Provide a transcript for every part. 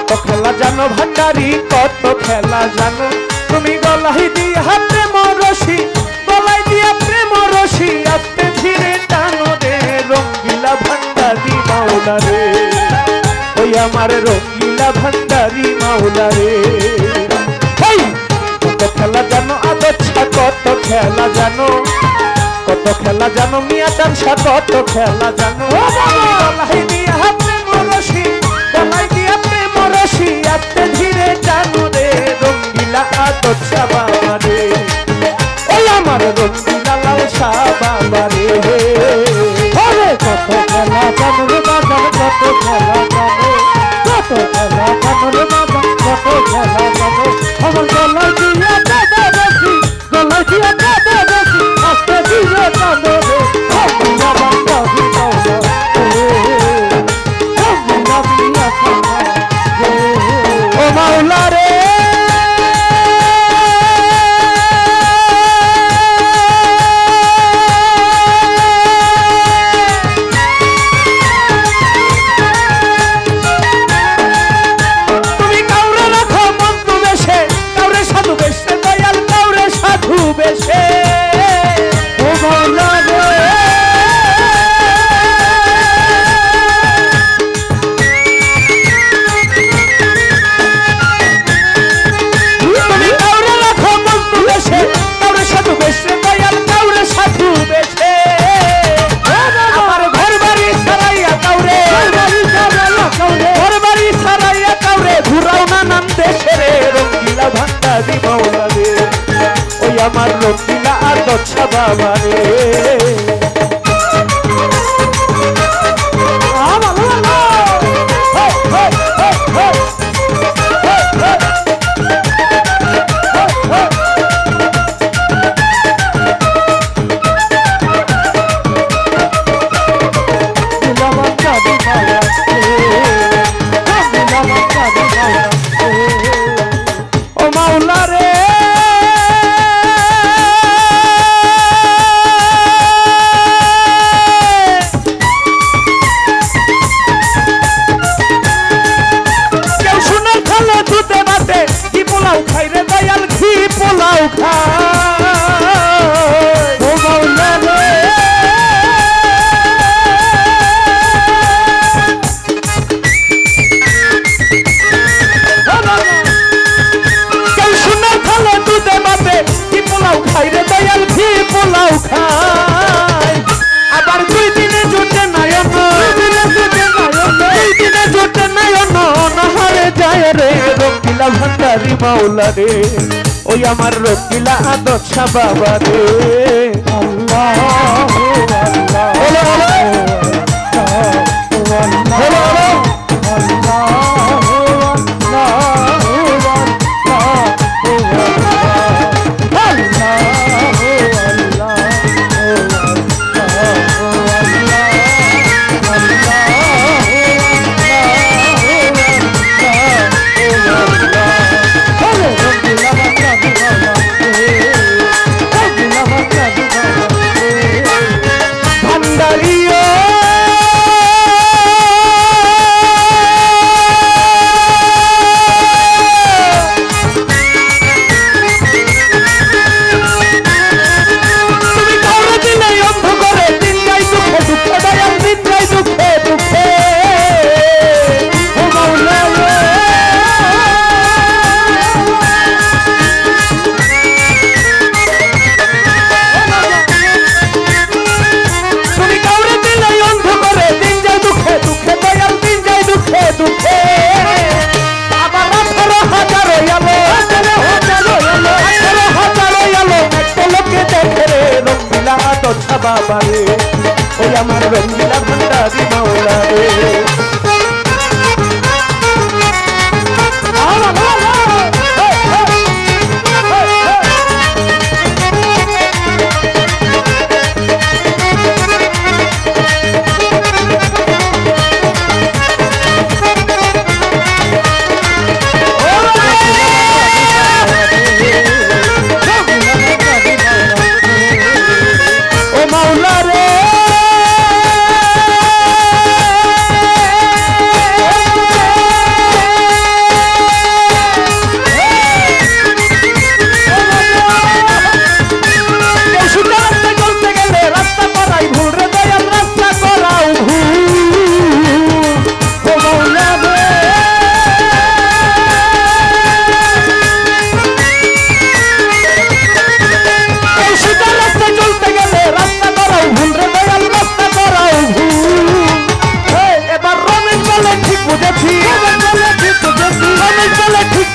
কত খেলা জানো ভান্ডারি কত খেলা জানো তুমি গলাই দিয়ে হাতে মরসি গলাই দিয়ে প্রেম রসি আস্তে ধীরে টানো রে রঙ্গিলা ভান্ডারি মাওলা রে ওই আমার রঙ্গিলা ভান্ডারি মাওলা রে কত খেলা জানো আদচ্ছা কত খেলা জানো কত খেলা জানো মিয়া চামসা কত খেলা জানো গলাই দিয়ে হাতে মরসি গলাই দিয়ে প্রেম রসি আস্তে ধীরে টানো রে রঙ্গিলা আদচ্ছা বাবা রে ওই আমার রঙ্গিলা লালসা বাবা রে কত খেলা জানো রে বাজান কত খেলা জানো কত খেলা জানো রে বাজান কত খেলা জানো আমার গলায় দিয়া কাঁদে বেশি গলায় দিয়া কাঁদে বেশি আস্তে ধীরে কাঁদে রে রঙ্গিলা ভান্ডারি মাওলা রঙ্গিলা মিয়া ও মাওলা রে আমার রঙ্গিলা আদচ্ছা বাবা রে ও মাওলা রে ভান্ডারি মাওলা রে ওই আমার রঙ্গিলা আদচ্ছা বাবা রে বাবা রে ওই আমার রঙ্গিলা ভান্ডারি মাওলা রে ও মাওলা রে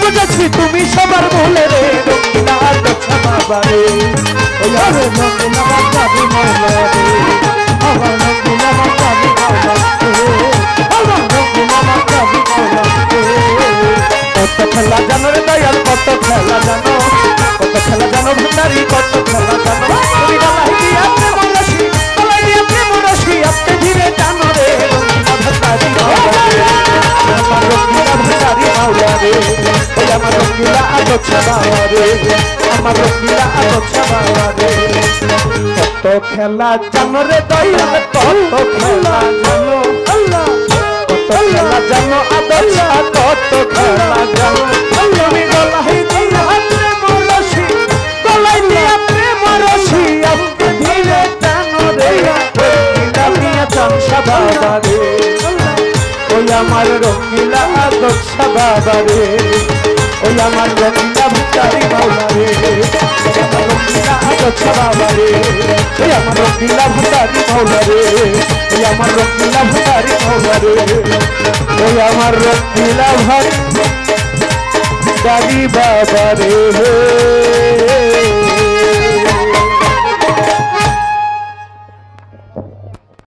বুঝেছি তুমি সবার ভুলে রে রঙ্গিলা আদর্শা বাবা রে ওই আরে রঙ্গিলা বাবা মাওলা রে আমার রঙ্গিলা বাবা মাওলা রে আমার রঙ্গিলা বাবা মাওলা রে কত খেলা জানো রে দয়াল কত খেলা জানো ভান্ডারি কত খেলা জানো তুমি গলাই দিয়া প্রেম রশি গলাই দিয়া প্রেম রশি আপনি ধীরে টানো রে রঙ্গিলা ভান্ডারি মাওলা রে আমার রঙ্গিলা ভান্ডারি মাওলা রে ওই আমার রঙ্গিলা আদর্শা বাবা রে আমার রঙ্গিলা আদর্শা বাবা রে কত খেলা জানো রে দয়াল কত খেলা জানো আল্লাহ কত খেলা জানো আদর্শা কত খেলা জানো তুমি গলাই দিয়া প্রেম রশি গলাই দিয়া প্রেম রশি আপনি ধীরে টানো রে রঙ্গিলা মিয়া চামসা বাবা রে ওই আমার রঙ্গিলা আদর্শা বাবা রে ওই আমার রঙ্গিলা ভান্ডারি মাওলা রে ওই আমার রঙ্গিলা আদর্শা বাবা রে ওই আমার রঙ্গিলা ভান্ডারি মাওলা রে ওই আমার রঙ্গিলা ভান্ডারি মাওলা রে ওই আমার রঙ্গিলা ভান্ডারি বাবা রে